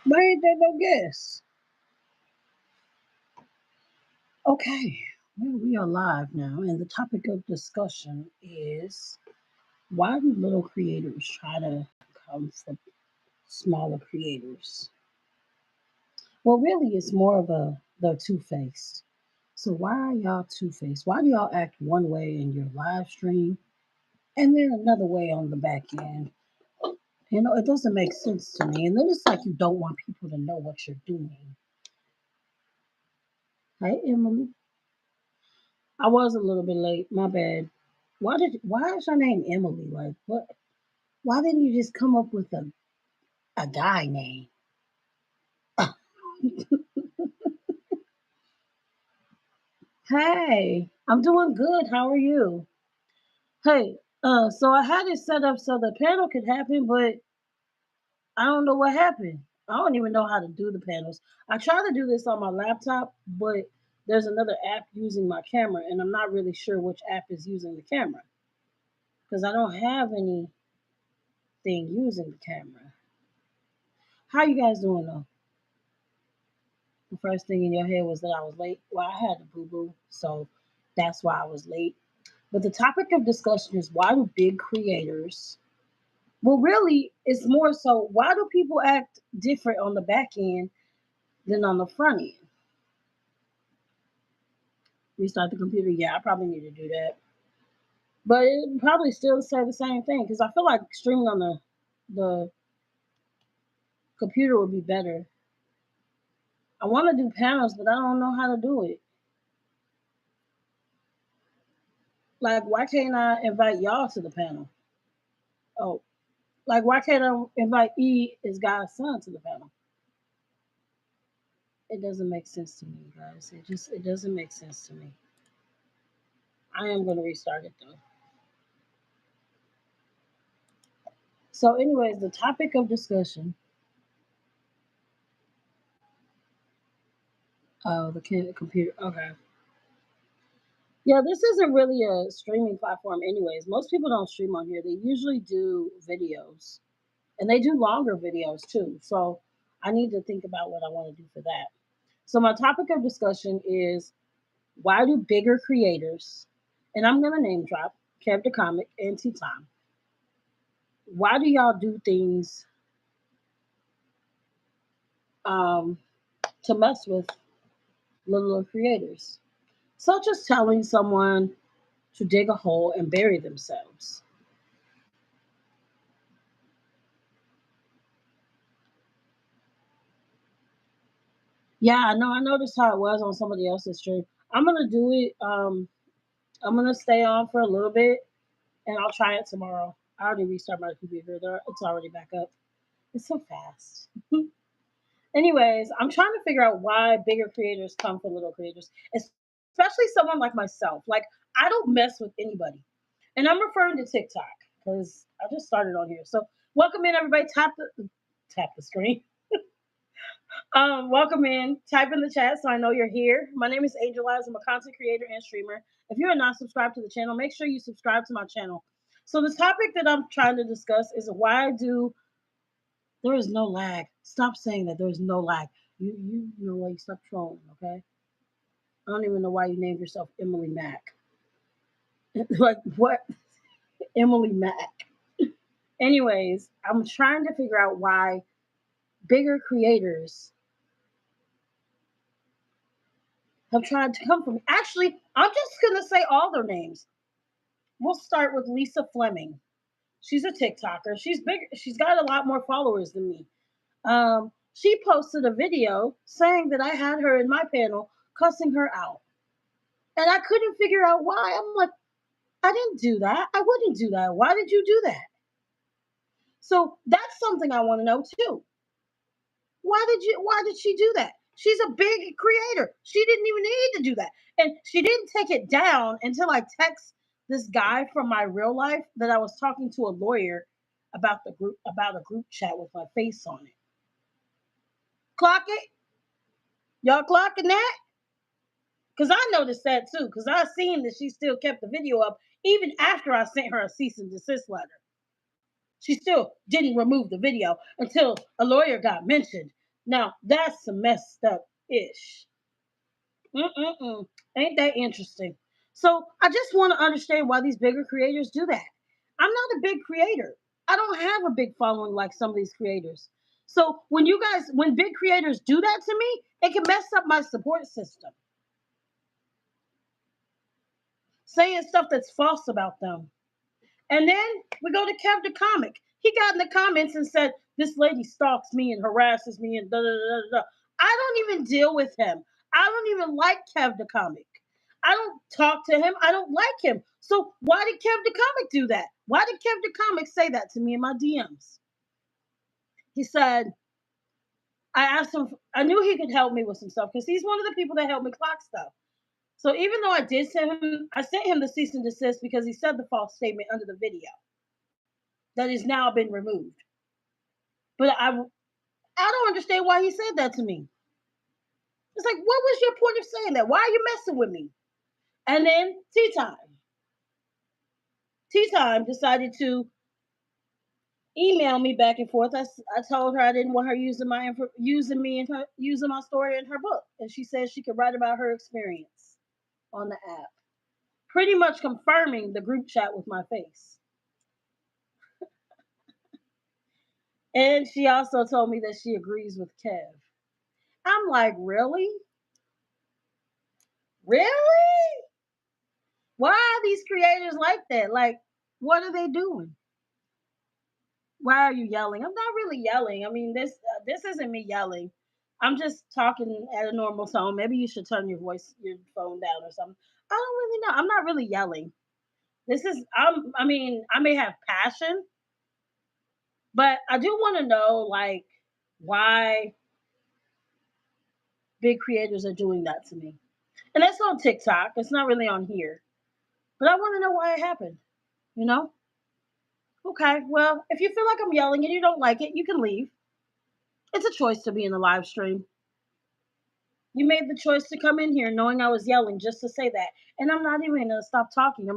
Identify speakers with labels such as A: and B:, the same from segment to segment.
A: Why ain't there no guests? Okay, well, we are live now, and the topic of discussion is why do little creators try to come for smaller creators? Well, really, it's more of the two-faced. So why are y'all two-faced? Why do y'all act one way in your live stream and then another way on the back end? It doesn't make sense to me. And then it's like you don't want people to know what you're doing. Hey, Emily. I was a little bit late. My bad. Why is your name Emily? Like what? Why didn't you just come up with a guy name? Hey, I'm doing good. How are you? Hey, so I had it set up so the panel could happen, but I don't know what happened. I don't even know how to do the panels. I tried to do this on my laptop, but there's another app using my camera, and I'm not really sure which app is using the camera because I don't have anything using the camera. How you guys doing though? The first thing in your head was that I was late. Well, I had a boo boo, so that's why I was late. But the topic of discussion is why do big creators, well, really, it's more so why do people act different on the back end than on the front end? Restart the computer. Yeah, I probably need to do that. But it probably still say the same thing because I feel like streaming on the computer would be better. I want to do panels, but I don't know how to do it. Like, why can't I invite y'all to the panel? Oh, like, why can't I invite E as God's son to the panel? It doesn't make sense to me, guys. It doesn't make sense to me. I am gonna restart it though. So, anyways, the topic of discussion. Oh, the computer. Okay. Yeah, this isn't really a streaming platform, anyways. Most people don't stream on here. They usually do videos, and they do longer videos too. So, I need to think about what I want to do for that. So, my topic of discussion is why do bigger creators, and I'm gonna name drop Character Comic and Tea Time. Why do y'all do things um, to mess with little creators, such as telling someone to dig a hole and bury themselves? Yeah, I know. I noticed how it was on somebody else's stream. I'm gonna do it. I'm gonna stay on for a little bit, and I'll try it tomorrow. I already restarted my computer. It's already back up. It's so fast. Anyways, I'm trying to figure out why bigger creators come for little creators, especially someone like myself. Like, I don't mess with anybody. And I'm referring to TikTok because I just started on here. So, welcome in, everybody. Tap the screen. Welcome in. Type in the chat so I know you're here. My name is Angel Eyez. I'm a content creator and streamer. If you are not subscribed to the channel, make sure you subscribe to my channel. So, the topic that I'm trying to discuss is why do there is no lag. Stop saying that there is no lag. You know why you stop trolling, okay? I don't even know why you named yourself Emily Mack. Like what? Emily Mack. Anyways, I'm trying to figure out why bigger creators have tried to come for me. Actually, I'm just gonna say all their names. We'll start with Lisa Fleming. She's a TikToker. She's big. She's got a lot more followers than me. She posted a video saying that I had her in my panel cussing her out. And I couldn't figure out why. I'm like, I didn't do that. I wouldn't do that. Why did you do that? So that's something I want to know too. Why did she do that? She's a big creator. She didn't even need to do that. And she didn't take it down until I text this guy from my real life that I was talking to a lawyer about a group chat with my face on it. Clock it? Y'all clocking that? Because I noticed that too, because I seen that she still kept the video up even after I sent her a cease and desist letter. She still didn't remove the video until a lawyer got mentioned. Now, that's some messed up ish. Mm-mm-mm. Ain't that interesting? So I just want to understand why these bigger creators do that. I'm not a big creator. I don't have a big following like some of these creators. So when big creators do that to me, it can mess up my support system. Saying stuff that's false about them. And then we go to Kev the comic. He got in the comments and said, "This lady stalks me and harasses me and da da da da." I don't even deal with him. I don't even like Kev the comic. I don't talk to him. I don't like him. So why did Kev the comic do that? Why did Kev the comic say that to me in my DMs? He said, I asked him, I knew he could help me with some stuff because he's one of the people that helped me clock stuff. So even though I sent him the cease and desist because he said the false statement under the video that has now been removed. But I don't understand why he said that to me. It's like, what was your point of saying that? Why are you messing with me? And then Tea Time. Tea Time decided to email me back and forth. I told her I didn't want her using my story in her book, and she said she could write about her experience on the app, pretty much confirming the group chat with my face. And she also told me that she agrees with Kev. I'm like, really? Really? Why are these creators like that? Like, what are they doing? Why are you yelling? I'm not really yelling. I mean, this isn't me yelling. I'm just talking at a normal tone. Maybe you should turn your phone down or something. I don't really know. I'm not really yelling. I mean, I may have passion, but I do want to know like why big creators are doing that to me. And that's on TikTok. It's not really on here. But I want to know why it happened, you know? Okay, well, if you feel like I'm yelling and you don't like it, you can leave. It's a choice to be in the live stream. You made the choice to come in here knowing I was yelling just to say that. And I'm not even going to stop talking.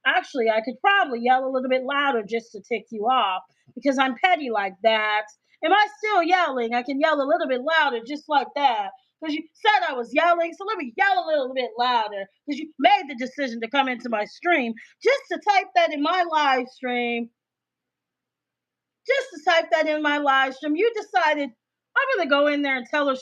A: Actually, I could probably yell a little bit louder just to tick you off because I'm petty like that. Am I still yelling? I can yell a little bit louder just like that because you said I was yelling. So let me yell a little bit louder because you made the decision to come into my stream just to type that in my live stream. Just to type that in my live stream. You decided I'm gonna go in there and tell her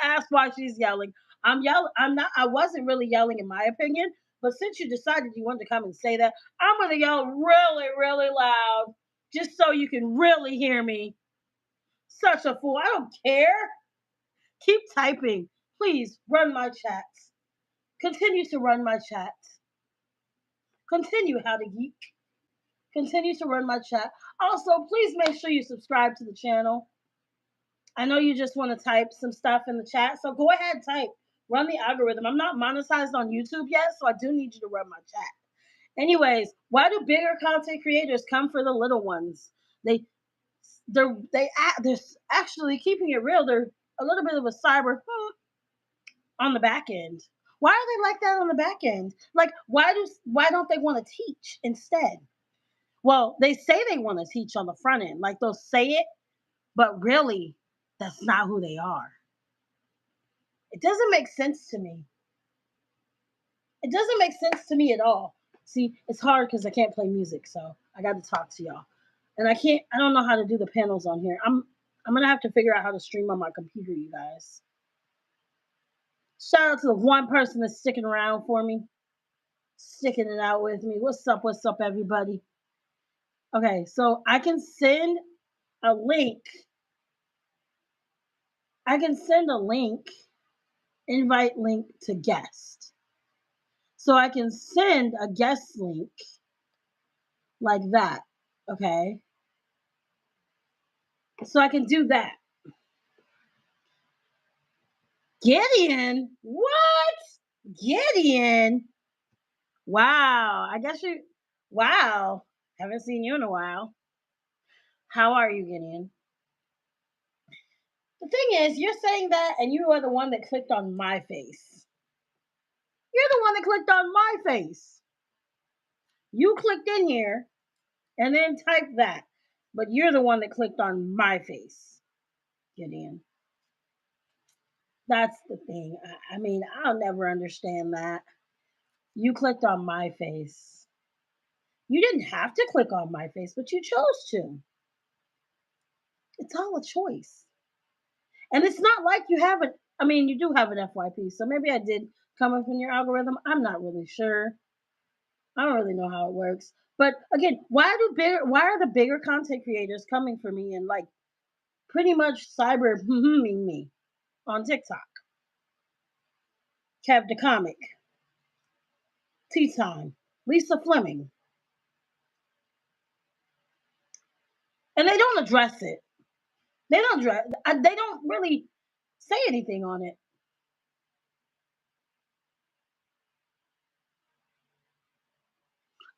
A: ask why she's yelling. I'm yelling. I'm not. I wasn't really yelling, in my opinion. But since you decided you wanted to come and say that, I'm gonna yell really, really loud, just so you can really hear me. Such a fool. I don't care. Keep typing. Please run my chats. Continue to run my chats. Continue how to geek. Continue to run my chat. Also, please make sure you subscribe to the channel. I know you just want to type some stuff in the chat, so go ahead, type. Run the algorithm. I'm not monetized on YouTube yet, so I do need you to run my chat. Anyways, why do bigger content creators come for the little ones? They're actually keeping it real. They're a little bit of a cyber on the back end. Why are they like that on the back end? Like, why don't they want to teach instead? Well, they say they want to teach on the front end, like they'll say it, but really, that's not who they are. It doesn't make sense to me. It doesn't make sense to me at all. See, it's hard because I can't play music, so I got to talk to y'all. And I don't know how to do the panels on here. I'm gonna have to figure out how to stream on my computer, you guys. Shout out to the one person that's sticking around for me, sticking it out with me. What's up, everybody? Okay, so I can send a link. I can send a link, invite link to guest. So I can send a guest link like that. Okay. So I can do that. Gideon? What? Gideon? Wow. Wow. Haven't seen you in a while. How are you, Gideon? The thing is, you're saying that and you are the one that clicked on my face. You're the one that clicked on my face. You clicked in here and then typed that. But you're the one that clicked on my face, Gideon. That's the thing. I mean, I'll never understand that. You clicked on my face. You didn't have to click on my face, but you chose to. It's all a choice. And it's not like you haven't, I mean, you do have an FYP, so maybe I did come up in your algorithm. I'm not really sure. I don't really know how it works. But again, why are the bigger content creators coming for me and like pretty much cyber me on TikTok? Kev the Comic, Tea Time, Lisa Fleming. And they don't address it. They don't really say anything on it.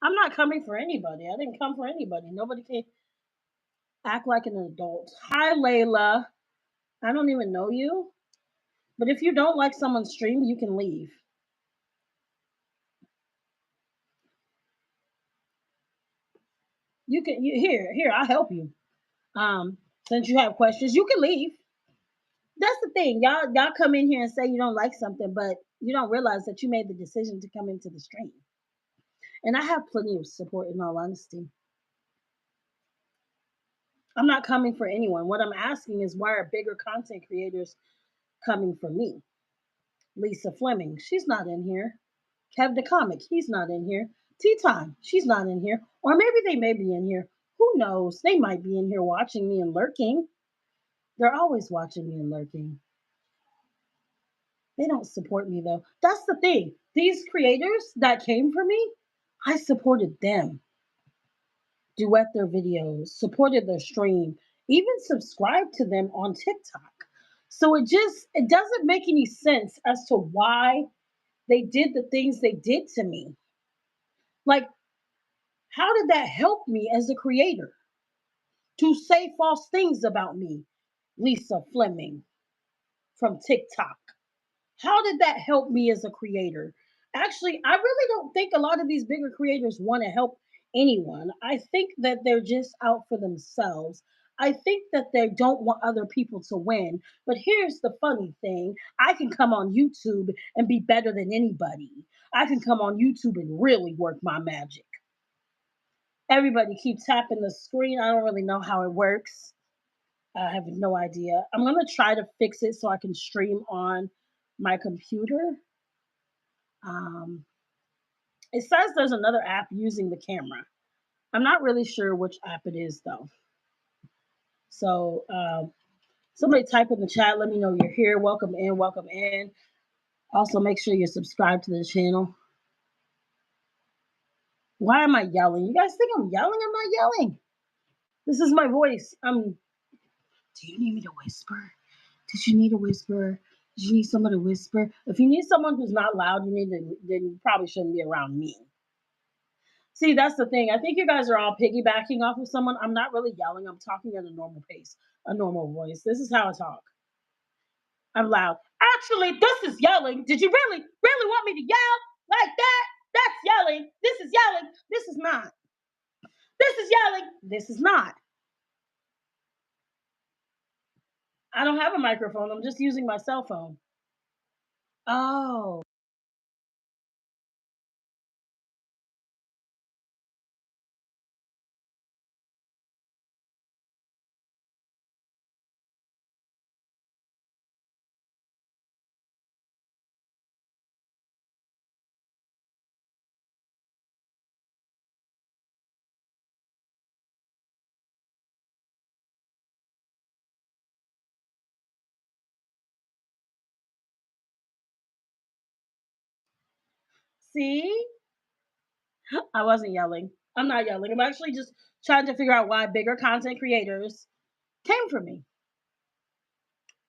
A: I'm not coming for anybody. I didn't come for anybody. Nobody can act like an adult. Hi, Layla. I don't even know you. But if you don't like someone's stream, you can leave. Here, I'll help you. Since you have questions, you can leave. That's the thing. Y'all come in here and say you don't like something, but you don't realize that you made the decision to come into the stream. And I have plenty of support in all honesty. I'm not coming for anyone. What I'm asking is why are bigger content creators coming for me? Lisa Fleming, she's not in here. Kev the Comic, he's not in here. Tea Time, she's not in here. Or maybe they may be in here. Who knows? They might be in here watching me and lurking. They're always watching me and lurking. They don't support me though. That's the thing. These creators that came for me, I supported them. Duet their videos, supported their stream, even subscribed to them on TikTok. So it doesn't make any sense as to why they did the things they did to me. Like, how did that help me as a creator to say false things about me? Lisa Fleming from TikTok. How did that help me as a creator? Actually, I really don't think a lot of these bigger creators want to help anyone. I think that they're just out for themselves. I think that they don't want other people to win. But here's the funny thing, I can come on YouTube and be better than anybody. I can come on YouTube and really work my magic. Everybody keep tapping the screen. I don't really know how it works. I have no idea. I'm going to try to fix it so I can stream on my computer. Um, it says there's another app using the camera. I'm not really sure which app it is though. So somebody type in the chat. Let me know you're here. Welcome in. Welcome in. Also, make sure you're subscribed to the channel. Why am I yelling? You guys think I'm yelling? I'm not yelling. This is my voice. Do you need me to whisper? Did you need a whisper? Did you need someone to whisper? If you need someone who's not loud, then you probably shouldn't be around me. See, that's the thing. I think you guys are all piggybacking off of someone. I'm not really yelling. I'm talking at a normal pace, a normal voice. This is how I talk. I'm loud. Actually, this is yelling. Did you really want me to yell like that? That's yelling. This is yelling. This is not. This is yelling. This is not. I don't have a microphone. I'm just using my cell phone. Oh. See? I wasn't yelling. I'm not yelling. I'm actually just trying to figure out why bigger content creators came for me.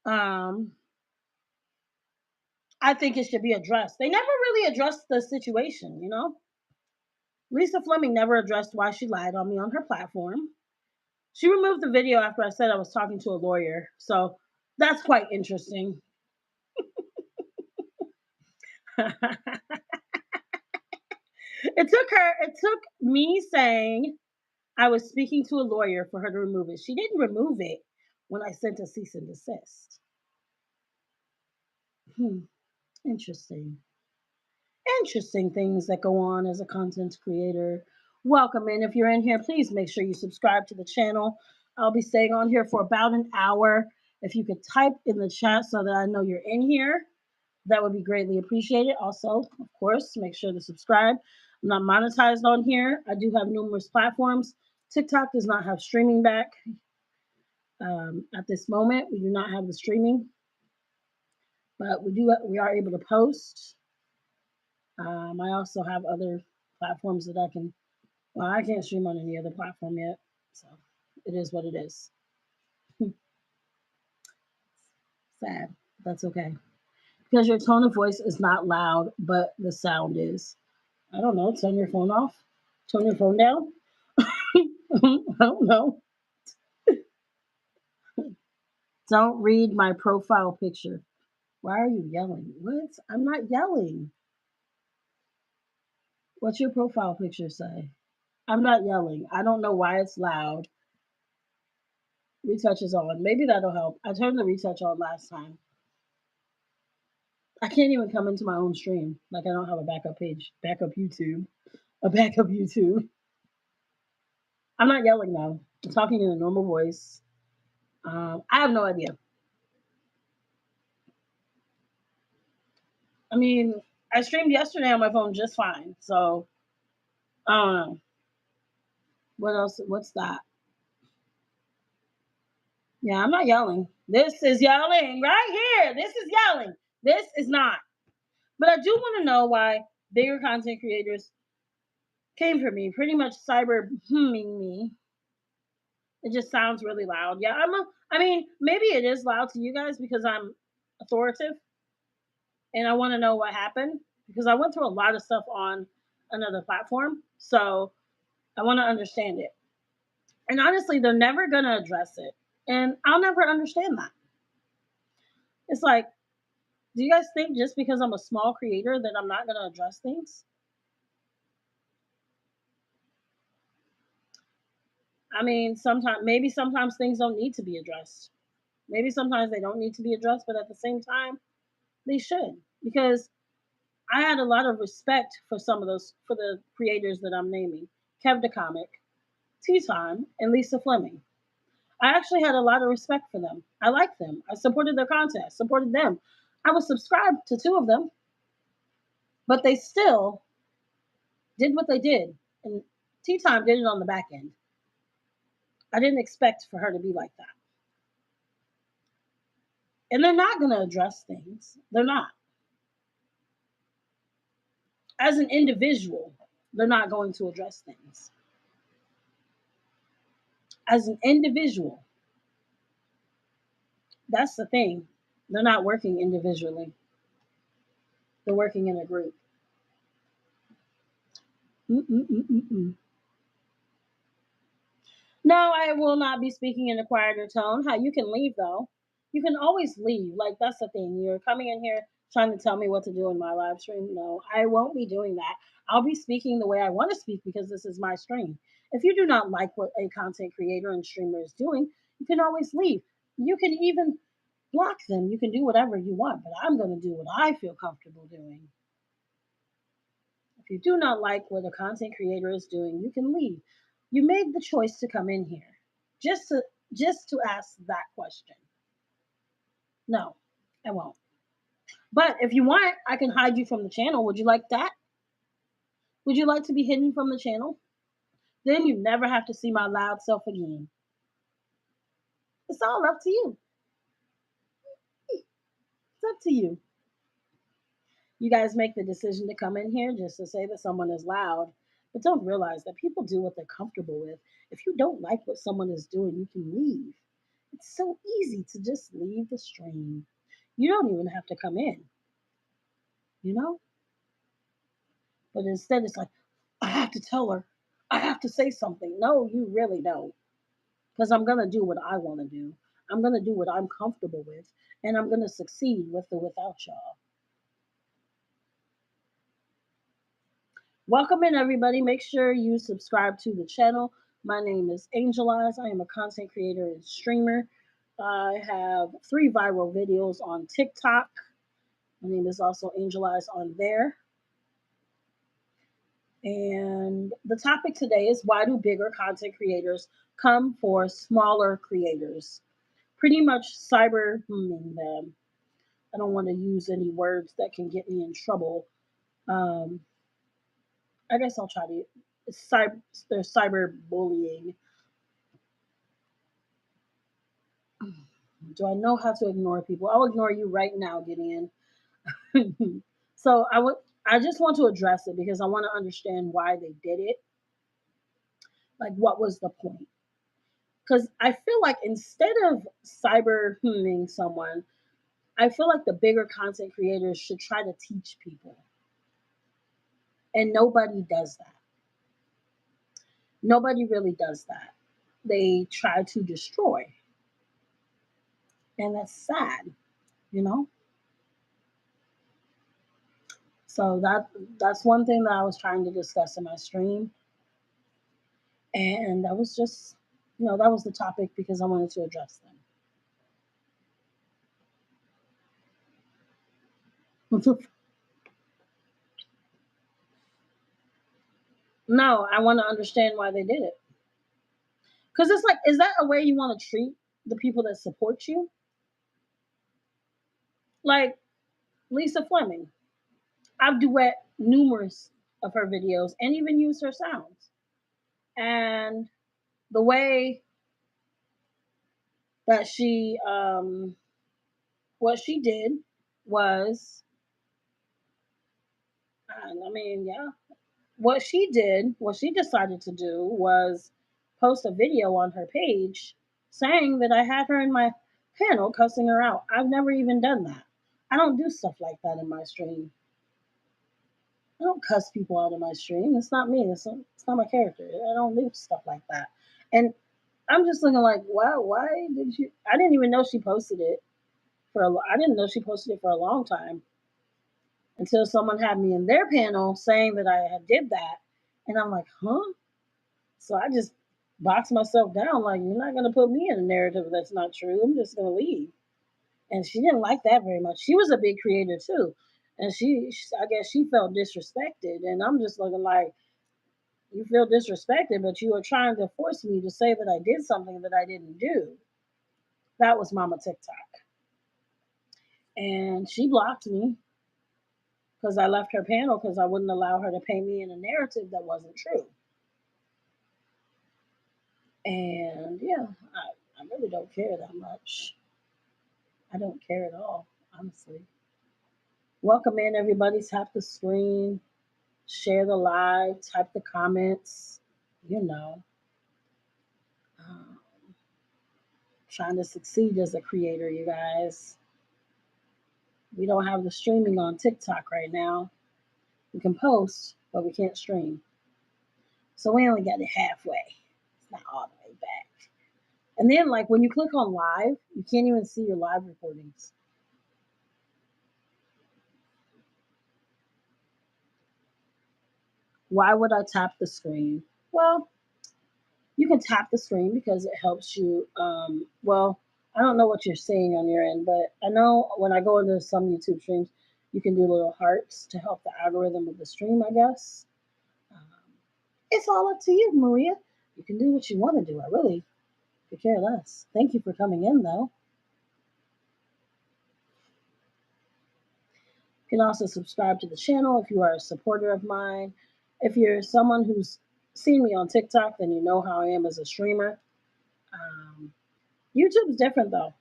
A: Um, I think it should be addressed. They never really addressed the situation, you know? Lisa Fleming never addressed why she lied on me on her platform. She removed the video after I said I was talking to a lawyer. So that's quite interesting. It took me saying I was speaking to a lawyer for her to remove it. She didn't remove it when I sent a cease and desist. Interesting. Interesting things that go on as a content creator. Welcome in. If you're in here, please make sure you subscribe to the channel. I'll be staying on here for about an hour. If you could type in the chat so that I know you're in here, that would be greatly appreciated. Also, of course, make sure to subscribe. I'm not monetized on here. I do have numerous platforms. TikTok does not have streaming back at this moment. We do not have the streaming, but we are able to post. I also have other platforms that I can. Well, I can't stream on any other platform yet, so it is what it is. Sad. That's okay. Because your tone of voice is not loud, but the sound is. I don't know. Turn your phone off. Turn your phone down. I don't know. Don't read my profile picture. Why are you yelling? What? I'm not yelling. What's your profile picture say? I'm not yelling. I don't know why it's loud. Retouch is on. Maybe that'll help. I turned the retouch on last time. I can't even come into my own stream. Like I don't have a backup page, backup YouTube, a backup YouTube. I'm not yelling though. I'm talking in a normal voice. I have no idea. I mean, I streamed yesterday on my phone just fine. So I don't know. What else? What's that? Yeah, I'm not yelling. This is yelling right here. This is yelling. This is not. But I do want to know why bigger content creators came for me, pretty much cyber humming me. It just sounds really loud. Yeah, I mean, maybe it is loud to you guys because I'm authoritative and I want to know what happened because I went through a lot of stuff on another platform. So I want to understand it. And honestly, they're never going to address it. And I'll never understand that. It's like, do you guys think just because I'm a small creator that I'm not going to address things? I mean, sometimes things don't need to be addressed. Maybe sometimes they don't need to be addressed, but at the same time, they should. Because I had a lot of respect for some of those, for the creators that I'm naming Kev the Comic, Tea Time, and Lisa Fleming. I actually had a lot of respect for them. I liked them. I supported their content, supported them. I was subscribed to two of them, but they still did what they did. And Tea Time did it on the back end. I didn't expect for her to be like that. And they're not going to address things. They're not. As an individual, they're not going to address things. As an individual, that's the thing. They're not working individually. They're working in a group. Mm-mm-mm-mm-mm. No, I will not be speaking in a quieter tone. How you can leave though. You can always leave. Like that's the thing. You're coming in here trying to tell me what to do in my live stream. No, I won't be doing that. I'll be speaking the way I want to speak because this is my stream. If you do not like what a content creator and streamer is doing, you can always leave. You can even block them. You can do whatever you want, but I'm going to do what I feel comfortable doing. If you do not like what a content creator is doing, you can leave. You made the choice to come in here just to just to ask that question. No, I won't. But if you want, I can hide you from the channel. Would you like that? Would you like to be hidden from the channel? Then you never have to see my loud self again. It's all up to you. It's up to you. You guys make the decision to come in here just to say that someone is loud, but don't realize that people do what they're comfortable with. If you don't like what someone is doing, you can leave. It's so easy to just leave the stream. You don't even have to come in, you know? But instead, it's like, I have to tell her, I have to say something. No, you really don't. Because I'm going to do what I want to do. I'm going to do what I'm comfortable with, and I'm going to succeed with or without y'all. Welcome in, everybody. Make sure you subscribe to the channel. My name is Eyez. I am a content creator and streamer. I have 3 viral videos on TikTok. My name is also Angel Eyez on there. And the topic today is, why do bigger content creators come for smaller creators? Pretty much cyber them. I don't want to use any words that can get me in trouble. Um, I guess I'll try to. There's cyber bullying. Do I know how to ignore people? I'll ignore you right now, Gideon. So I just want to address it because I want to understand why they did it. Like, what was the point? Because I feel like instead of cyber someone, I feel like the bigger content creators should try to teach people, and nobody does that. Nobody really does that. They try to destroy, and that's sad, you know. So that's one thing that I was trying to discuss in my stream, and that was just, that was the topic because I wanted to address them. No, I want to understand why they did it. Because it's like, is that a way you want to treat the people that support you? Like Lisa Fleming, I've duet numerous of her videos and even used her sounds. And the way that what she did was, I mean, yeah, what she decided to do was post a video on her page saying that I had her in my panel cussing her out. I've never even done that. I don't do stuff like that in my stream. I don't cuss people out of my stream. It's not me. It's not my character. I don't do stuff like that. And I'm just looking like, wow, why did you? I didn't even know she posted it I didn't know she posted it for a long time until someone had me in their panel saying that I had did that, and I'm like, huh? So I just boxed myself down. Like, you're not gonna put me in a narrative that's not true. I'm just gonna leave. And she didn't like that very much. She was a big creator too, and I guess she felt disrespected. And I'm just looking like, you feel disrespected, but you are trying to force me to say that I did something that I didn't do. That was Mama TikTok. And she blocked me because I left her panel because I wouldn't allow her to paint me in a narrative that wasn't true. And yeah, I really don't care that much. I don't care at all, honestly. Welcome in, everybody. Tap the screen, share the live, type the comments. You know, um, trying to succeed as a creator, you guys. We don't have the streaming on TikTok right now. We can post, but we can't stream. So we only got it halfway. It's not all the way back. And then, like, when you click on live, you can't even see your live recordings. Why would I tap the screen? Well, you can tap the screen because it helps you. Well, I don't know what you're seeing on your end, but I know when I go into some YouTube streams, you can do little hearts to help the algorithm of the stream, I guess. Um, it's all up to you, Maria. You can do what you want to do. I really could care less. Thank you for coming in, though. You can also subscribe to the channel if you are a supporter of mine. If you're someone who's seen me on TikTok, then you know how I am as a streamer. Um, YouTube's different, though.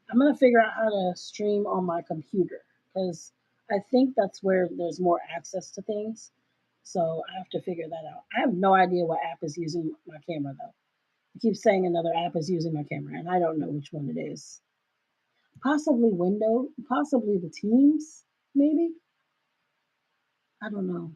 A: I'm gonna figure out how to stream on my computer because I think that's where there's more access to things. So I have to figure that out. I have no idea what app is using my camera though. I keep saying another app is using my camera, and I don't know which one it is. Possibly Window, possibly the Teams, maybe. I don't know.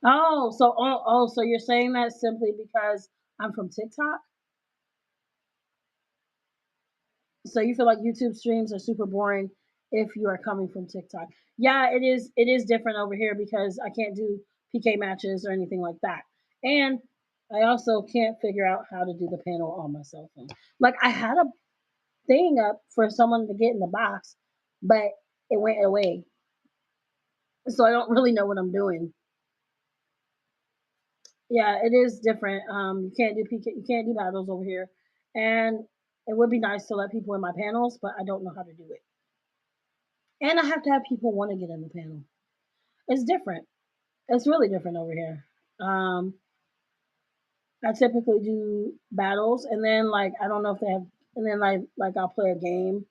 A: So you're saying that simply because I'm from TikTok? So you feel like YouTube streams are super boring if you are coming from TikTok. Yeah, it is different over here because I can't do PK matches or anything like that. And I also can't figure out how to do the panel on my cell phone. Like I had a thing up for someone to get in the box, but it went away. So I don't really know what I'm doing. Yeah, it is different. You can't do PK, you can't do battles over here, and it would be nice to let people in my panels, but I don't know how to do it. And I have to have people want to get in the panel. It's different. It's really different over here. Um, I typically do battles, and then like I don't know if they have, and then like I'll play a game.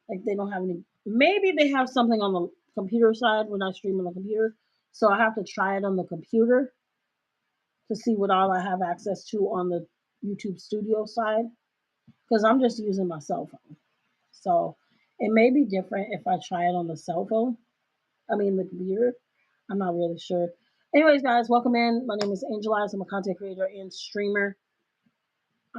A: Like they don't have any. Maybe they have something on the computer side when I stream on the computer, so I have to try it on the computer to see what all I have access to on the YouTube Studio side because I'm just using my cell phone. So it may be different if I try it on the cell phone. I mean the computer. I'm not really sure. Anyways, guys, welcome in. My name is Angel Eyez. I'm a content creator and streamer.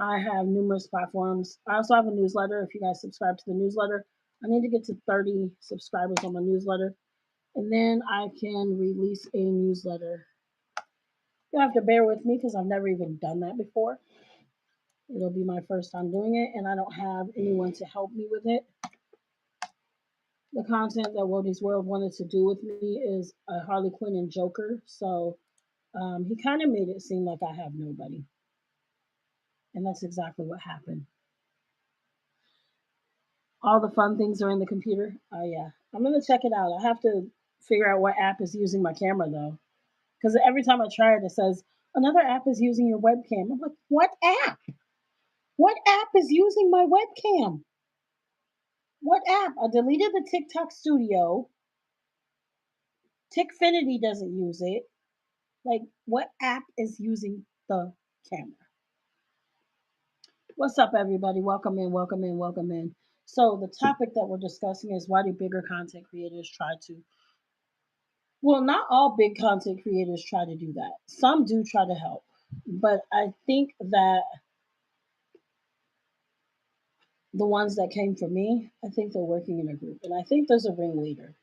A: I have numerous platforms. I also have a newsletter. If you guys subscribe to the newsletter, I need to get to 30 subscribers on my newsletter, and then I can release a newsletter. You'll have to bear with me because I've never even done that before. It'll be my first time doing it, and I don't have anyone to help me with it. The content that Wodie's World wanted to do with me is a Harley Quinn and Joker, so he kind of made it seem like I have nobody, and that's exactly what happened. All the fun things are in the computer. Oh yeah, I'm gonna check it out. I have to figure out what app is using my camera though, because every time I try it, it says another app is using your webcam. I'm like, what app? What app is using my webcam? What app? I deleted the TikTok Studio. Tickfinity doesn't use it. Like, what app is using the camera? What's up, everybody? Welcome in, welcome in, welcome in. So, the topic that we're discussing is why do bigger content creators try to well, not all big content creators try to do that. Some do try to help. But I think that the ones that came from me, I think they're working in a group. And I think there's a ringleader.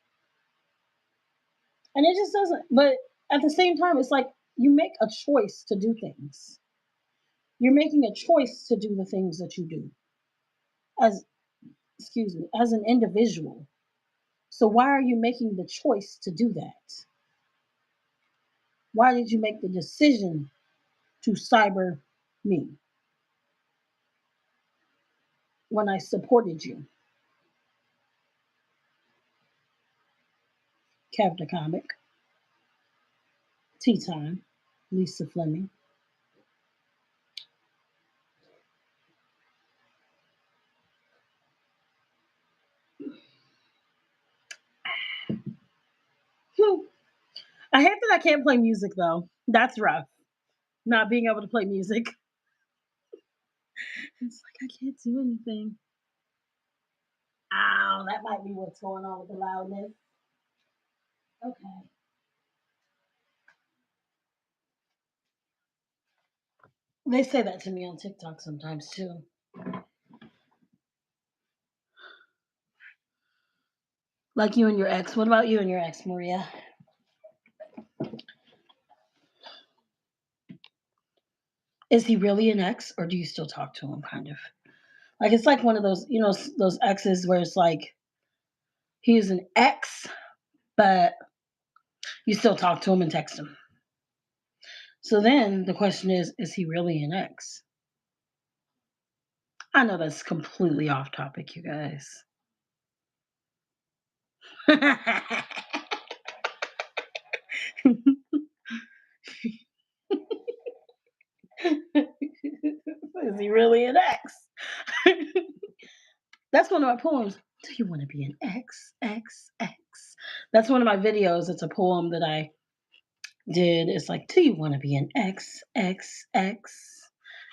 A: And it just doesn't, but at the same time, it's like you make a choice to do things. You're making a choice to do the things that you do as, excuse me, as an individual. So why are you making the choice to do that? Why did you make the decision to cyber me when I supported you? Kev the Comic, Tea Time, Lisa Fleming. I hate that I can't play music though. That's rough. Not being able to play music. It's like I can't do anything. Ow, that might be what's going on with the loudness. Okay. They say that to me on TikTok sometimes too. Like you and your ex. What about you and your ex, Maria? Is he really an ex or do you still talk to him kind of? Like it's like one of those, those exes where it's like he's an ex, but you still talk to him and text him. So then the question is he really an ex? I know that's completely off topic, you guys. Is he really an ex? That's one of my poems. Do you want to be an ex? X, X. That's one of my videos. It's a poem that I did. It's like, do you want to be an X, X, X?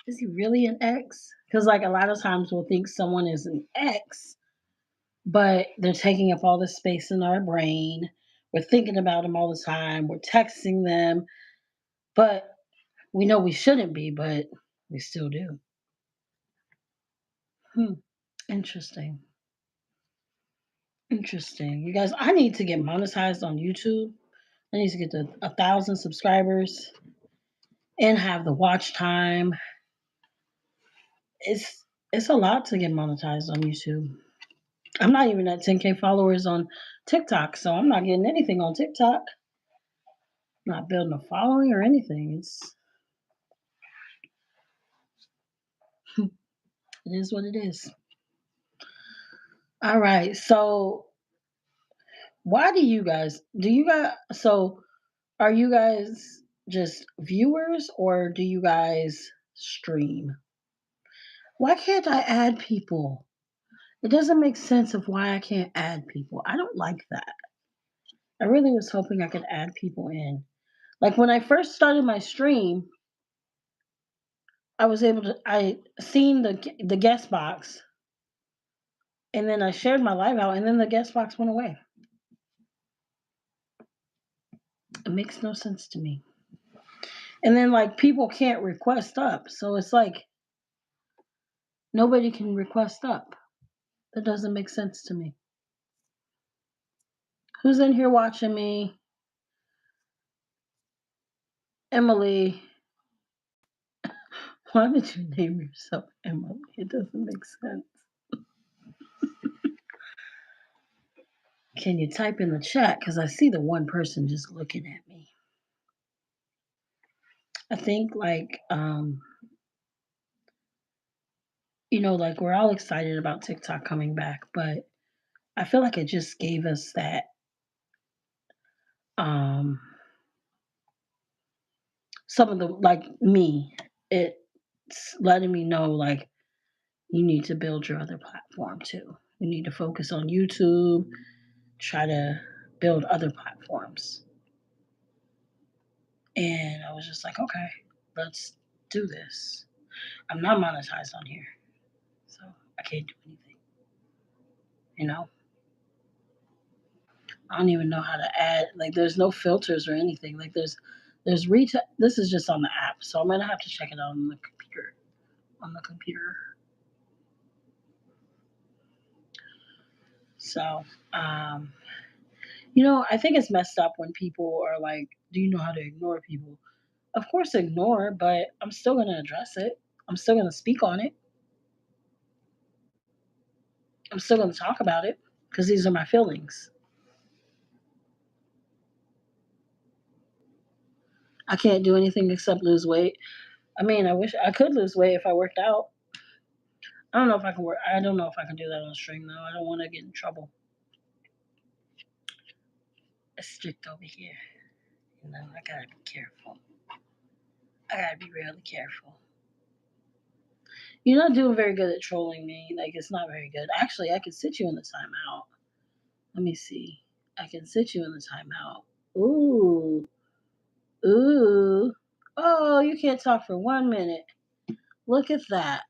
A: Is he really an X? Because, like, a lot of times we'll think someone is an X, but they're taking up all the space in our brain. We're thinking about them all the time. We're texting them, but we know we shouldn't be, but we still do. Hmm. Interesting. Interesting. You guys, I need to get monetized on YouTube. I need to get to 1,000 subscribers. and have the watch time. It's a lot to get monetized on YouTube. I'm not even at 10K followers on TikTok, so I'm not getting anything on TikTok. Not building a following or anything. It is what it is. All right. So why do you guys so are you guys just viewers or do you guys stream? Why can't I add people? It doesn't make sense of why I can't add people. I don't like that. I really was hoping I could add people in. Like when I first started my stream, I seen the guest box and then I shared my live out and then the guest box went away. It makes no sense to me. And then like people can't request up. So it's like nobody can request up. That doesn't make sense to me. Who's in here watching me? Emily. Why did you name yourself Emily? It doesn't make sense. Can you type in the chat? Because I see the one person just looking at me. I think like we're all excited about TikTok coming back, but I feel like it just gave us that um some of the like me, it's letting me know like you need to build your other platform too. You need to focus on YouTube, try to build other platforms. And I was just like, okay, let's do this. I'm not monetized on here, so I can't do anything. You know, I don't even know how to add. Like, there's no filters or anything. Like, there's retail. This is just on the app, so I'm gonna have to check it out on the computer. On the computer. So, um, I think it's messed up when people are like, "Do you know how to ignore people?" Of course, ignore, but I'm still gonna address it. I'm still gonna speak on it. I'm still gonna talk about it because these are my feelings. I can't do anything except lose weight. I mean, I wish I could lose weight if I worked out. I don't know if I can work. I don't know if I can do that on stream though. I don't want to get in trouble. It's strict over here. I gotta be careful. I gotta be really careful. You're not doing very good at trolling me. Like it's not very good. Actually, I could sit you in the timeout. Let me see. I can sit you in the timeout. Ooh, ooh. Oh, you can't talk for 1 minute. Look at that.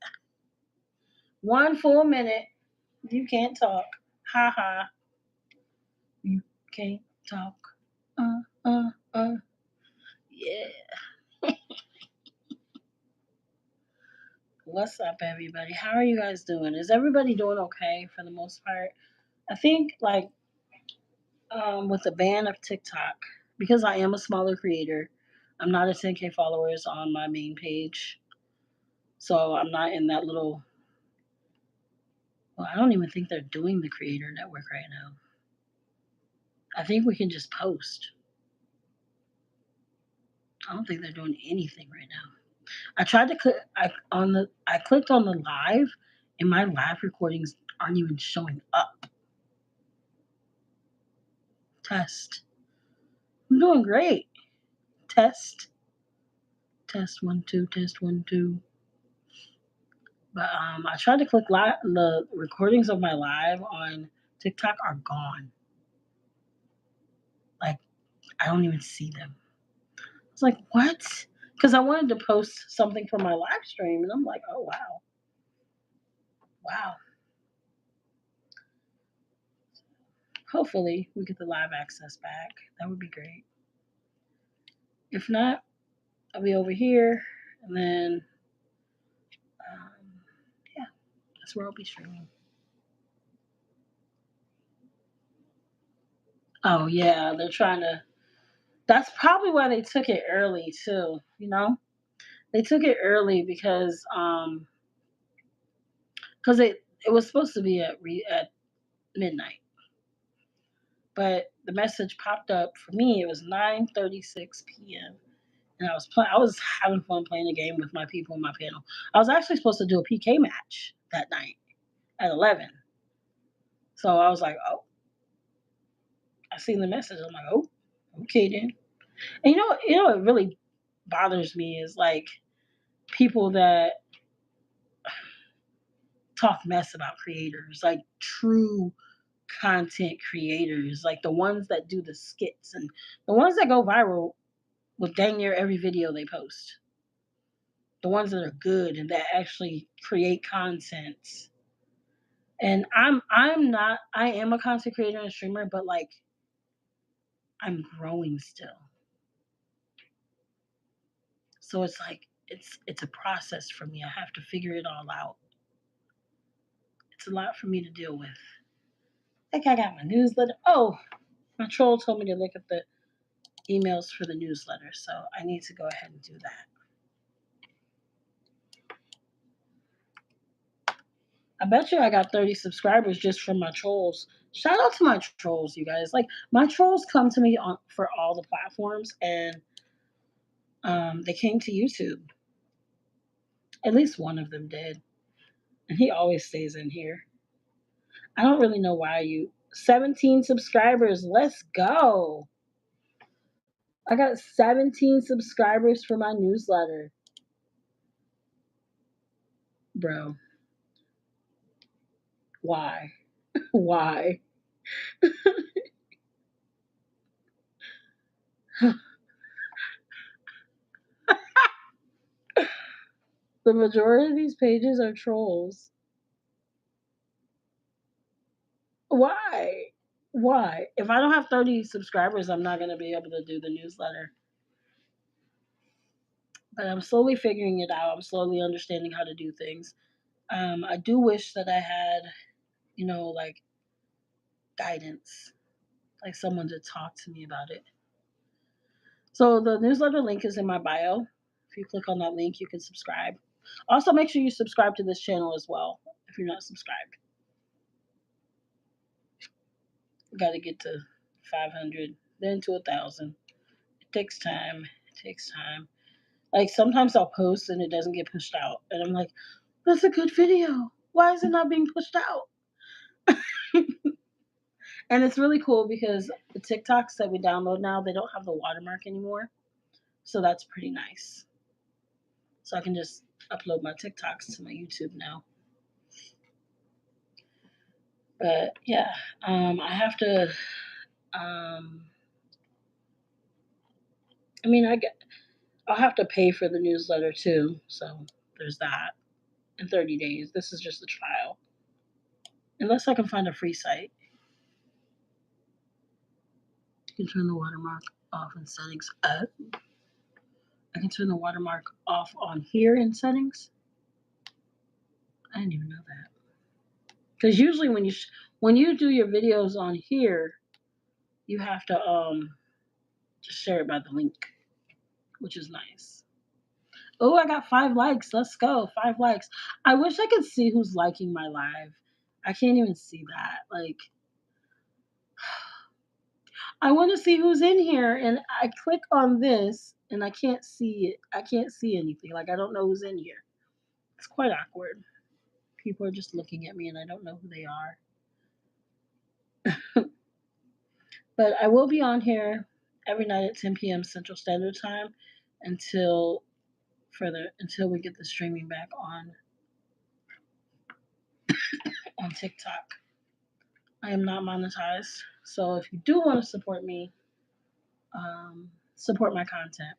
A: One full minute. You can't talk. Ha ha. You can't talk. Uh, uh. Yeah. What's up, everybody? How are you guys doing? Is everybody doing okay for the most part? I think, like, with the ban of TikTok, because I am a smaller creator, I'm not at 10K followers on my main page. So I'm not in that little. Well, I don't even think they're doing the creator network right now. I think we can just post. I don't think they're doing anything right now. I tried to click. I clicked on the live, and my live recordings aren't even showing up. Test. I'm doing great. Test. Test 1 2. Test 1 2. But I tried to click live. The recordings of my live on TikTok are gone. Like I don't even see them. I was like, what? Because I wanted to post something for my live stream, and I'm like, oh wow, wow. Hopefully, we get the live access back. That would be great. If not, I'll be over here, and then yeah, that's where I'll be streaming. Oh yeah, they're trying to. That's probably why they took it early too. They took it early because it was supposed to be at midnight, but the message popped up for me. It was 9:36 p.m. and I was having fun playing a game with my people in my panel. I was actually supposed to do a PK match that night at 11. So I was like, oh, I seen the message. I'm like, oh, okay then. And what really bothers me is like people that talk mess about creators, like true content creators, like the ones that do the skits and the ones that go viral with dang near every video they post. The ones that are good and that actually create content. And I'm not I am a content creator and streamer, but like I'm growing still. So it's like it's a process for me. I have to figure it all out. It's a lot for me to deal with. Like I got my newsletter. Oh, my troll told me to look at the emails for the newsletter, so I need to go ahead and do that. I bet you I got 30 subscribers just from my trolls. Shout out to my trolls, you guys. Like my trolls come to me for all the platforms, and they came to YouTube. At least one of them did, and he always stays in here. I don't really know why 17 subscribers. Let's go. I got 17 subscribers for my newsletter. Bro, why? Why? The majority of these pages are trolls. Why? Why? If I don't have 30 subscribers, I'm not going to be able to do the newsletter. But I'm slowly figuring it out. I'm slowly understanding how to do things. I do wish that I had, like guidance, like someone to talk to me about it. So the newsletter link is in my bio. If you click on that link, you can subscribe. Also, make sure you subscribe to this channel as well if you're not subscribed. We got to get to 500, then to 1,000. It takes time. It takes time. Like sometimes I'll post and it doesn't get pushed out, and I'm like, "That's a good video. Why is it not being pushed out?" And it's really cool because the TikToks that we download now, they don't have the watermark anymore, so that's pretty nice. So I can just upload my TikToks to my YouTube now. But yeah, I have to. I mean, I'll have to pay for the newsletter too. So there's that. In 30 days, this is just a trial. Unless I can find a free site. You can turn the watermark off in settings. I can turn the watermark off on here in settings. I didn't even know that. Because usually when you do your videos on here, you have to just share it by the link, which is nice. Oh, I got 5 likes. Let's go. 5 likes. I wish I could see who's liking my live. I can't even see that. Like, I want to see who's in here, and I click on this, and I can't see it. I can't see anything. Like, I don't know who's in here. It's quite awkward. People are just looking at me, and I don't know who they are. But I will be on here every night at 10 p.m. Central Standard Time until we get the streaming back on TikTok. I am not monetized, so if you do want to support me, support my content.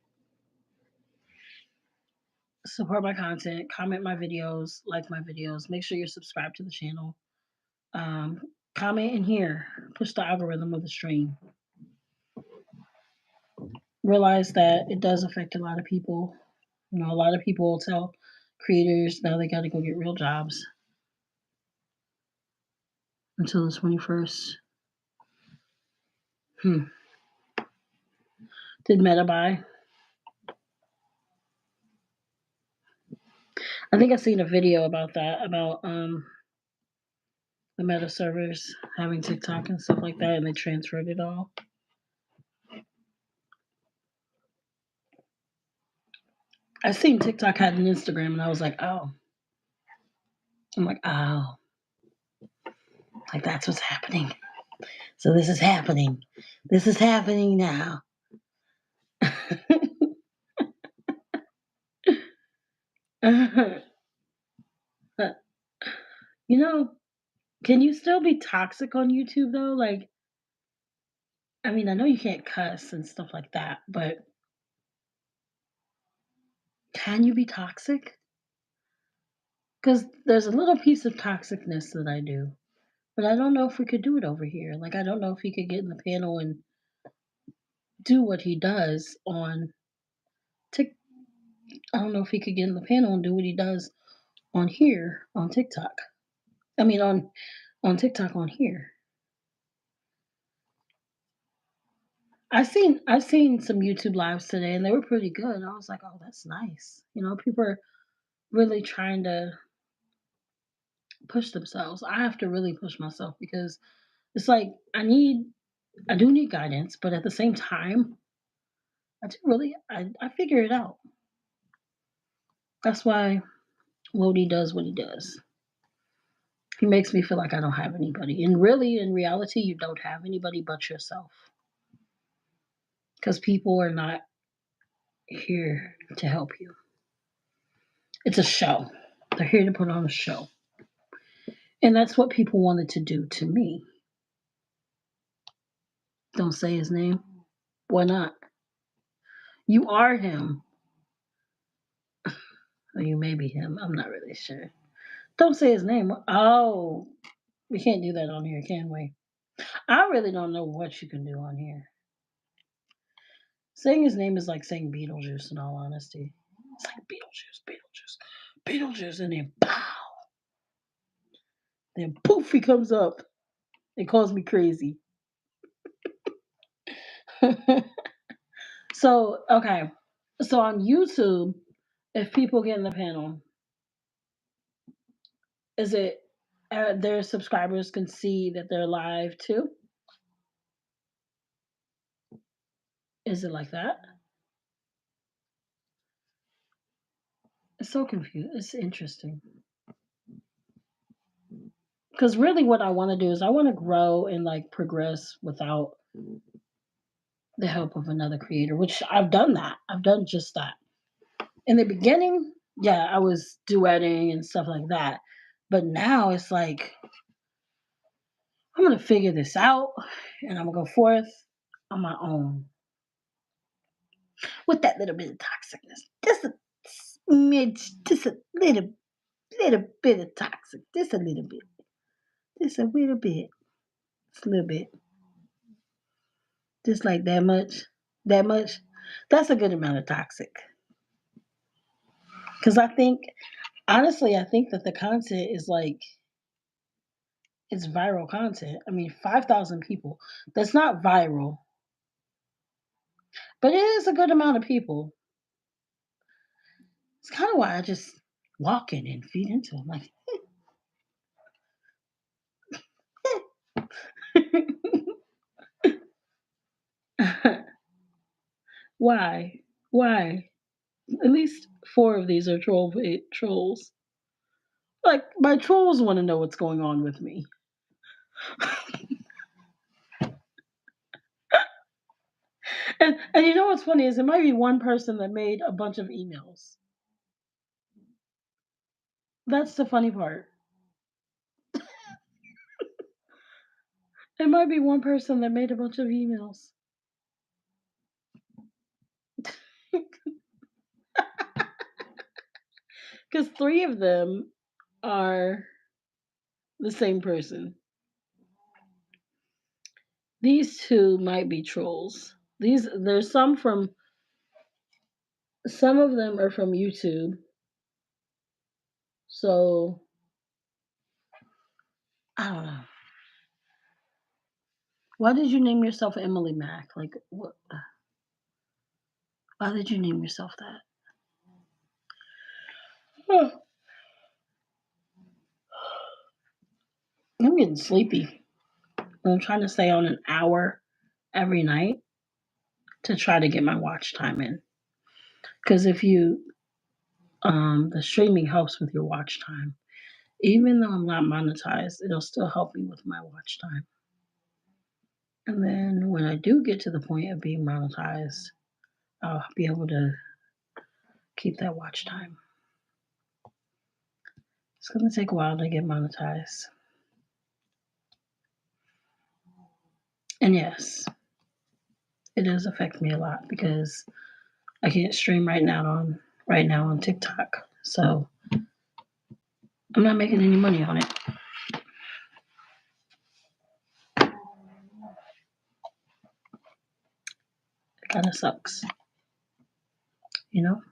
A: Support my content, comment my videos, like my videos. Make sure you're subscribed to the channel. Comment in here. Push the algorithm of the stream. Realize that it does affect a lot of people. A lot of people will tell creators now they got to go get real jobs until the 21st. Did Meta buy? I think I seen a video about that, about the meta servers having TikTok and stuff like that, and they transferred it all. I seen TikTok had an Instagram, and I was like, oh. I'm like, oh, like that's what's happening. So this is happening. This is happening now. You know, can you still be toxic on YouTube though? Like, I mean, I know you can't cuss and stuff like that, but can you be toxic? Because there's a little piece of toxicness that I do, but I don't know if we could do it over here. Like, I don't know if he could get in the panel and do what he does on Tik. I don't know if he could get in the panel and do what he does on here on TikTok. I mean, on TikTok on here. I've seen some YouTube lives today, and they were pretty good. I was like, oh, that's nice. You know, people are really trying to push themselves. I have to really push myself because it's like I do need guidance, but at the same time, I figure it out. That's why Wody does what he does. He makes me feel like I don't have anybody. And really, in reality, you don't have anybody but yourself. Because people are not here to help you. It's a show. They're here to put on a show. And that's what people wanted to do to me. Don't say his name. Why not? You are him. Or you may be him. I'm not really sure. Don't say his name. Oh, we can't do that on here, can we? I really don't know what you can do on here. Saying his name is like saying Beetlejuice, in all honesty. It's like Beetlejuice, and then pow! Then poof, he comes up and calls me crazy. So, okay. So on YouTube, if people get in the panel, is it their subscribers can see that they're live too? Is it like that? It's so confused. It's interesting. Because really, what I want to do is I want to grow and like progress without the help of another creator, which I've done that. I've done just that. In the beginning, yeah, I was duetting and stuff like that. But now it's like, I'm going to figure this out and I'm going to go forth on my own with that little bit of toxicness. Just a smidge, just a little bit of toxic. Just a little bit. Just a little bit. Just a little bit. Just like that much. That much. That's a good amount of toxic. Because honestly, I think that the content is like, it's viral content. I mean, 5,000 people. That's not viral, but it is a good amount of people. It's kind of why I just walk in and feed into them. Like, why? Why? At least 4 of these are trolls. Like, my trolls want to know what's going on with me. And you know what's funny is it might be one person that made a bunch of emails. That's the funny part. It might be one person that made a bunch of emails. Because 3 of them are the same person. These 2 might be trolls. There's some of them are from YouTube. So I don't know. Why did you name yourself Emily Mac? Like what? Why did you name yourself that? I'm getting sleepy. I'm trying to stay on an hour every night to try to get my watch time in. Because if you, the streaming helps with your watch time. Even though I'm not monetized, it'll still help me with my watch time. And then when I do get to the point of being monetized, I'll be able to keep that watch time. It's going to take a while to get monetized. And yes, it does affect me a lot because I can't stream right now on TikTok. So I'm not making any money on it. It kind of sucks, you know?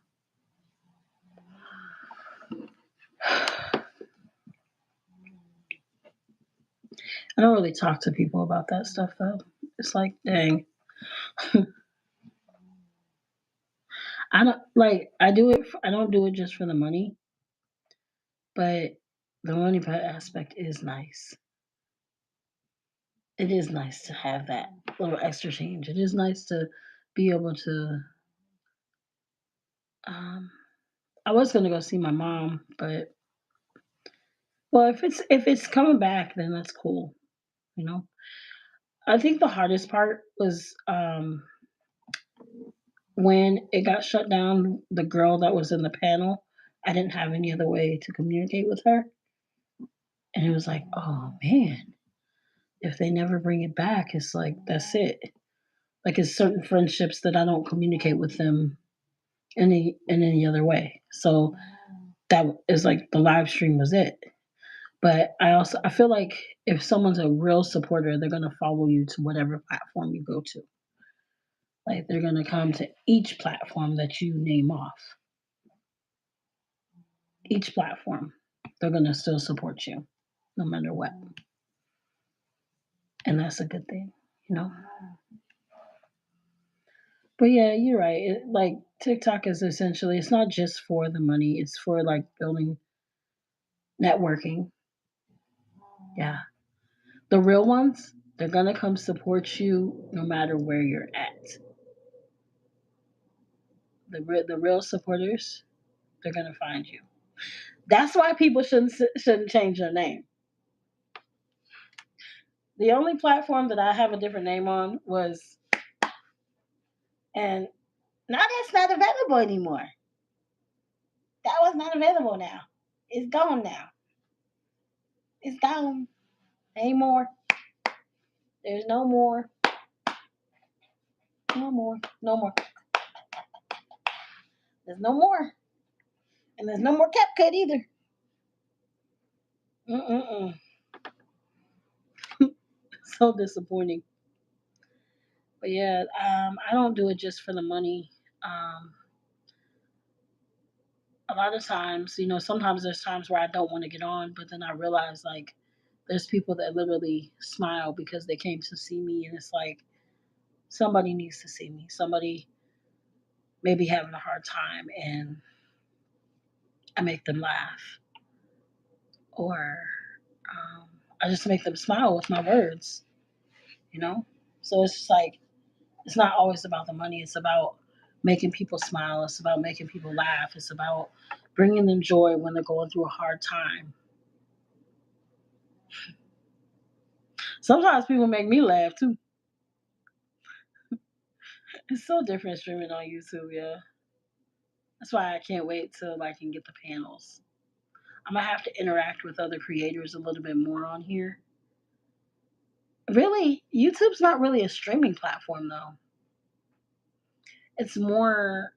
A: I don't really talk to people about that stuff though. It's like, dang, I don't like. I do it. I don't do it just for the money, but the money aspect is nice. It is nice to have that little extra change. It is nice to be able to. Um, I was gonna go see my mom, but well, if it's coming back, then that's cool. You know, I think the hardest part was when it got shut down. The girl that was in the panel, I didn't have any other way to communicate with her, and it was like, oh man, if they never bring it back, it's like that's it. Like it's certain friendships that I don't communicate with them in any other way. So that is like the live stream was it. But I feel like if someone's a real supporter, they're gonna follow you to whatever platform you go to. Like they're gonna come to each platform that you name off. Each platform, they're gonna still support you, no matter what. And that's a good thing, you know. But yeah, you're right. Like TikTok is essentially it's not just for the money, it's for like building networking. Yeah. The real ones, they're gonna come support you no matter where you're at. The real supporters, they're gonna find you. That's why people shouldn't change their name. The only platform that I have a different name on was, and now that's not available anymore. That was not available now. It's gone now. It's gone. Ain't more. There's no more. No more. No more. There's no more. And there's no more CapCut either. Mm-mm-mm. So disappointing. But yeah, I don't do it just for the money. Um, a lot of times, sometimes there's times where I don't want to get on, but then I realize like there's people that literally smile because they came to see me, and it's like somebody needs to see me. Somebody may be having a hard time, and I make them laugh, or I just make them smile with my words, you know? So it's just like, it's not always about the money. It's about making people smile. It's about making people laugh. It's about bringing them joy when they're going through a hard time. Sometimes people make me laugh too. It's so different streaming on YouTube, yeah. That's why I can't wait till I can get the panels. I'm gonna have to interact with other creators a little bit more on here. Really, YouTube's not really a streaming platform though. It's more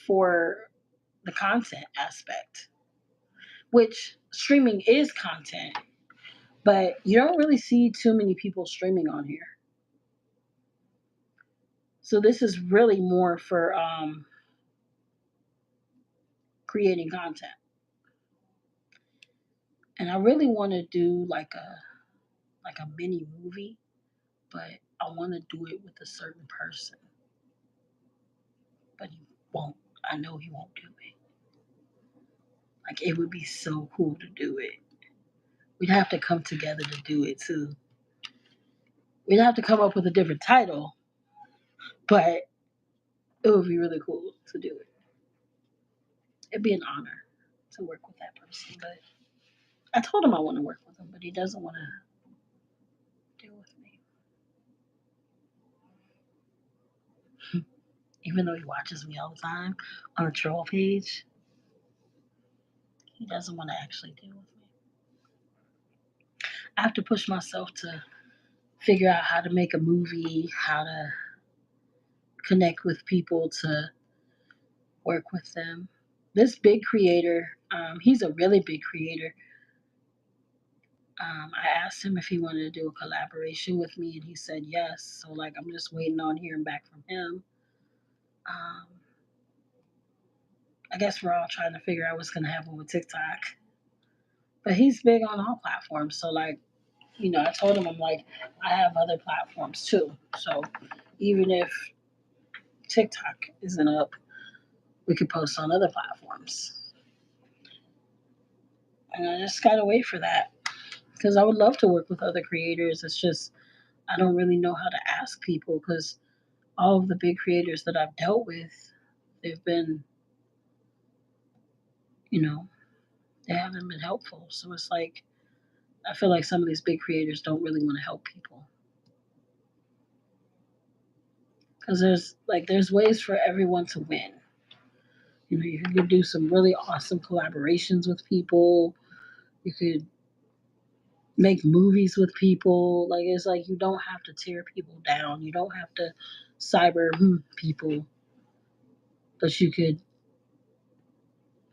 A: for the content aspect, which streaming is content, but you don't really see too many people streaming on here. So this is really more for creating content. And I really want to do like a mini movie, but I want to do it with a certain person. But he won't. I know he won't do it. Like it would be so cool to do it, we'd have to come together to do it too. We'd have to come up with a different title, but it would be really cool to do it. It'd be an honor to work with that person. But I told him I want to work with him, but he doesn't want to deal with me. Even though he watches me all the time on the troll page, he doesn't want to actually deal with me. I have to push myself to figure out how to make a movie, how to connect with people, to work with them. This big creator, he's a really big creator. I asked him if he wanted to do a collaboration with me, and he said yes. So, like, I'm just waiting on hearing back from him. Um, I guess we're all trying to figure out what's going to happen with TikTok. But he's big on all platforms. So, like, I told him, I'm like, I have other platforms too. So, even if TikTok isn't up, we could post on other platforms. And I just got to wait for that because I would love to work with other creators. It's just, I don't really know how to ask people because all of the big creators that I've dealt with, they've been, you know, they haven't been helpful. So it's like, I feel like some of these big creators don't really want to help people. Because there's ways for everyone to win. You could do some really awesome collaborations with people. You could make movies with people. Like it's like you don't have to tear people down. You don't have to cyber people, but you could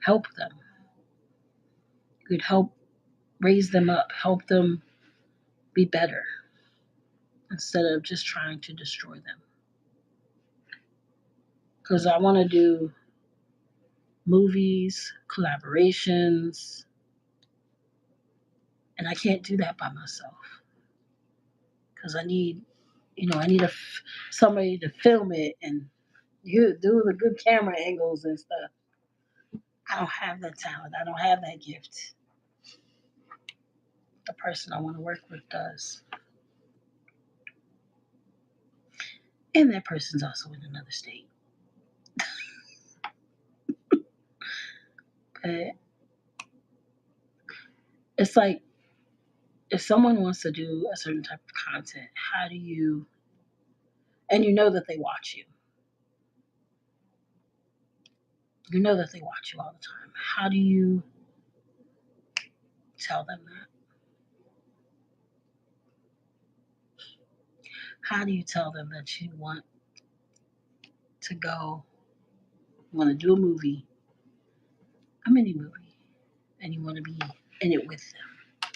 A: help them. You could help raise them up, help them be better instead of just trying to destroy them. Because I want to do movies, collaborations, and I can't do that by myself because I need somebody to film it and you do the good camera angles and stuff. I don't have that talent. I don't have that gift. The person I want to work with does. And that person's also in another state. But it's like if someone wants to do a certain type of content, how do you, and that they watch you, that they watch you all the time. How do you tell them that? How do you tell them that you want to go, you want to do a mini movie, and you want to be in it with them,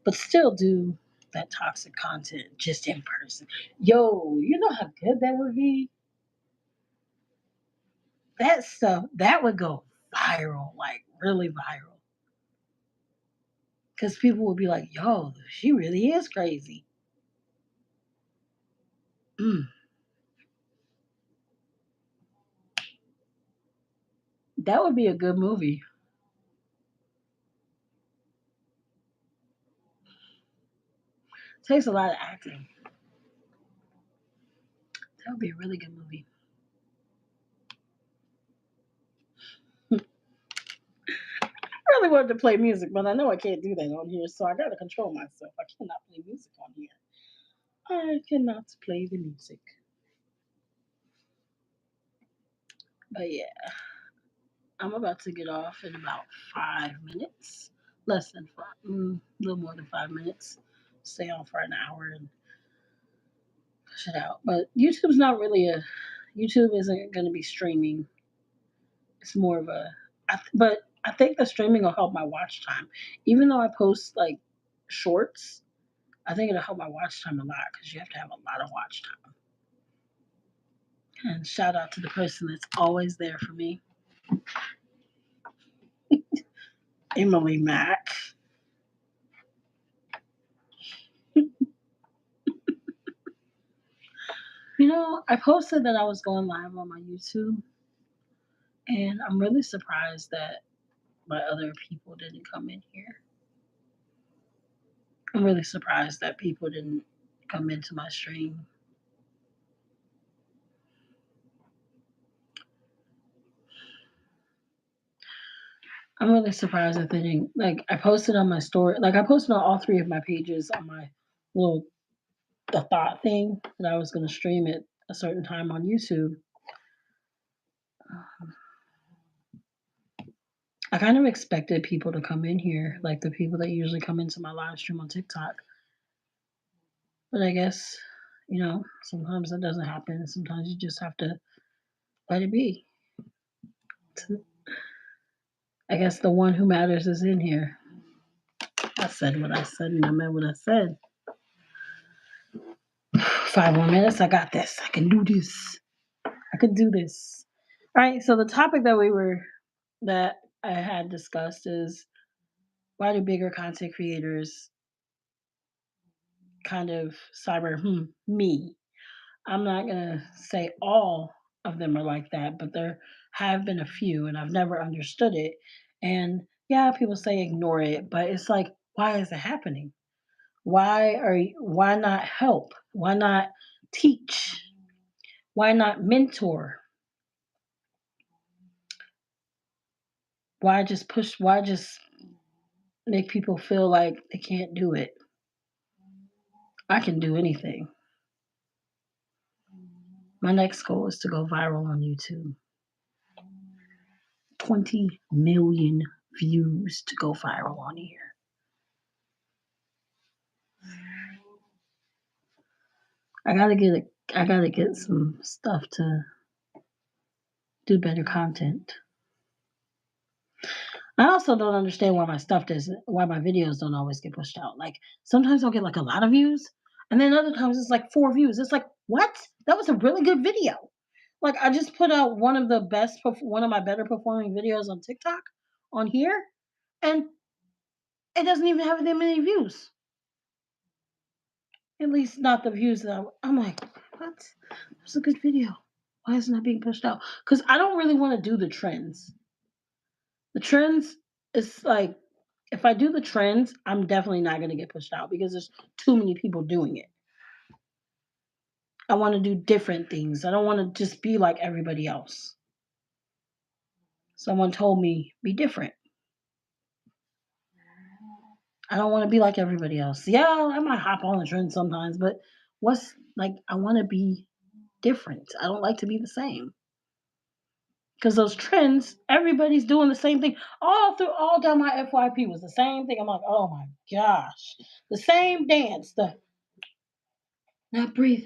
A: but still do that toxic content just in person? Yo, you know how good that would be? That stuff, that would go viral, like really viral. Because people would be like, yo, she really is crazy. Mm, that would be a good movie. Takes a lot of acting. That would be a really good movie. I really wanted to play music, but I know I can't do that on here, so I gotta control myself. I cannot play music on here. I cannot play the music. But yeah, I'm about to get off in about 5 minutes. Less than five, a little more than 5 minutes. Stay on for an hour and push it out. But YouTube's not really YouTube isn't going to be streaming. It's more of but I think the streaming will help my watch time. Even though I post like shorts, I think it'll help my watch time a lot because you have to have a lot of watch time. And shout out to the person that's always there for me, Emily Mack. I posted that I was going live on my YouTube, and I'm really surprised that my other people didn't come in here. I'm really surprised that people didn't come into my stream. I'm really surprised that they didn't. Like, I posted on my story. Like, I posted on all 3 of my pages on my little the thought thing that I was going to stream at a certain time on YouTube. I kind of expected people to come in here, like the people that usually come into my live stream on TikTok. But I guess, sometimes that doesn't happen. Sometimes you just have to let it be. I guess the one who matters is in here. I said what I said and I meant what I said. 5 more minutes. I got this. I can do this. I could do this. All right. So the topic that I had discussed is, why do bigger content creators kind of cyber me? I'm not gonna say all of them are like that, but there have been a few, and I've never understood it. And yeah, people say ignore it, but it's like, why is it happening? Why not help? Why not teach? Why not mentor? Why just push? Why just make people feel like they can't do it? I can do anything. My next goal is to go viral on YouTube. 20 million views to go viral on here. I gotta get some stuff to do better content. I also don't understand why why my videos don't always get pushed out. Like, sometimes I'll get like a lot of views, and then other times it's like 4 views. It's like, what? That was a really good video. Like, I just put out one of my better performing videos on TikTok on here, and it doesn't even have that many views. At least not the views that I'm like, what? That was a good video. Why isn't that being pushed out? Because I don't really want to do the trends. The trends is like, if I do the trends, I'm definitely not going to get pushed out because there's too many people doing it. I want to do different things. I don't want to just be like everybody else. Someone told me, be different. I don't want to be like everybody else. Yeah, I might hop on the trend sometimes, but I want to be different. I don't like to be the same. Because those trends, everybody's doing the same thing. All down my FYP was the same thing. I'm like, oh my gosh. The same dance. Now breathe.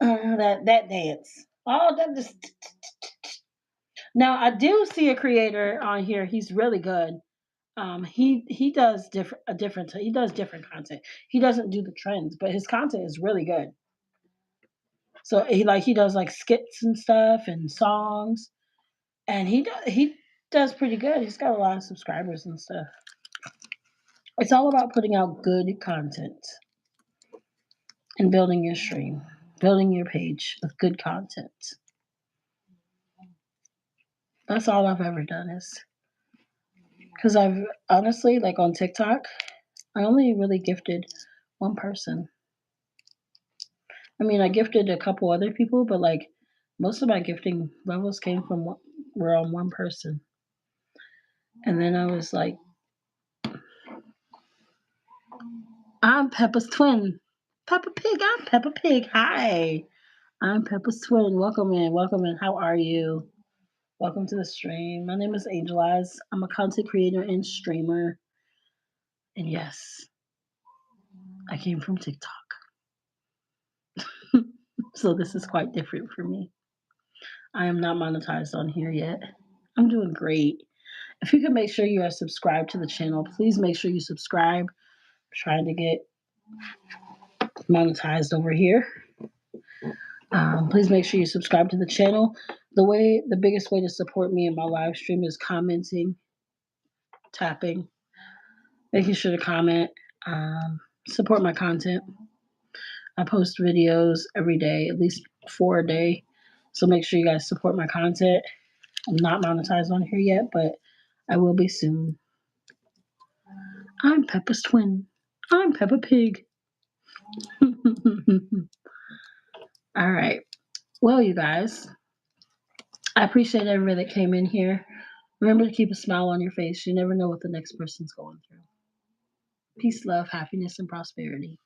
A: That dance. Oh, that just. Now I do see a creator on here. He's really good. He does he does different content. He doesn't do the trends, but his content is really good. So he does like skits and stuff and songs, and he does pretty good. He's got a lot of subscribers and stuff. It's all about putting out good content and building your stream, building your page with good content. That's all I've ever done is because I've honestly, like on TikTok, I only really gifted one person. I mean, I gifted a couple other people, but like most of my gifting levels were on one person. And then I was like, I'm Peppa's twin. Peppa Pig, I'm Peppa Pig. Hi. I'm Peppa's twin. Welcome in. Welcome in. How are you? Welcome to the stream. My name is Eyez. I'm a content creator and streamer. And yes, I came from TikTok. So this is quite different for me. I am not monetized on here yet. I'm doing great. If you can make sure you are subscribed to the channel, please make sure you subscribe. I'm trying to get monetized over here. Please make sure you subscribe to the channel. The biggest way to support me in my live stream is commenting, tapping, making sure to comment, support my content. I post videos every day, at least 4 a day. So make sure you guys support my content. I'm not monetized on here yet, but I will be soon. I'm Peppa's twin. I'm Peppa Pig. All right. Well, you guys, I appreciate everybody that came in here. Remember to keep a smile on your face. You never know what the next person's going through. Peace, love, happiness, and prosperity.